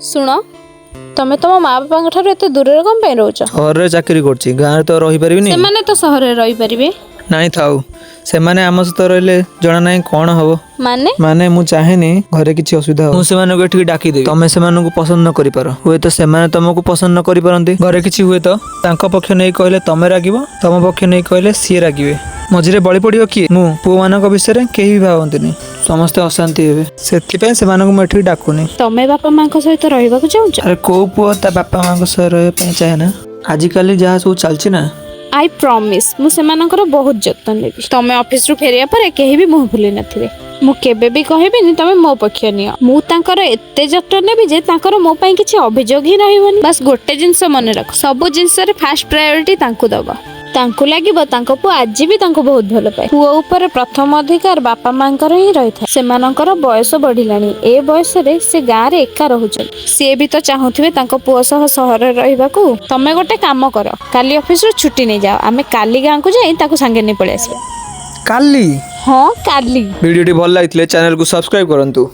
शुण तमे तुम माँ बापा ठार एत दूर कम पे रोच सहर चाकरी करछि गाँव तो रही परिबिनी से तो सहर रही परिबे नाई थाउ से माने आम सहित रहिले जना नाई कोन हबो माने माने मु चाहेनी घरे किछि असुविधा हो मु सेमानको एठी डाकी देबी तमे सेमानको पसंद न करि पारो हुए तो सेमाने तुमको पसंद न करि पारंती घरे किछि हुए तो तांको पक्ष नै कहले तमे रागिबो तम पक्ष नै कहले सी रागिबे मझिरे बळी पड़ियो कि मु पुओ मानक विषय रे केही भावंतिनी समस्ते अशांति हेबे सेथिपे सेमानको मु एठी डाकुनी तमे बापा माँ सहित रहबाक चाहूच अरे को पुओ ता बापा माँ सह रहे पे चाहे ना आजिकल जहाँ सब चलछि ना आई प्रॉमिस मु सेमानकर बहुत जतन लेबी तमे ऑफिस रु फेरिया पर केही भी मुंह फुली नथिबे मु केबे भी कहबेनी तमे मो पक्ष नियो मु तांकर एते जतन नेबी जे तांकर मो पई किछि अभियोग ही रहबनी बस गोटे जिंस मन रख सब जिंस रे फर्स्ट प्रायोरिटी तांकु दबा तांकु लागिबो तांको पु आज भी तांको बहुत भलो पाए पुओ ऊपर प्रथम अधिकार बापा मांकर ही रहिथा सेमानकर बयस बढ़िलानी ए बयस रे से गाँ रे एका रहुचन से भी तो चाहुथिबे तांको पुओ सह सहर रे रहबाकू तमे गोटे काम कर काली ऑफिस रो छुट्टी नै जाओ आमे काली गाँ को जाई ताको संगे नै पळे आसीबा काली हां काली वीडियो टी भल लागितले चैनल को सब्सक्राइब करंतु।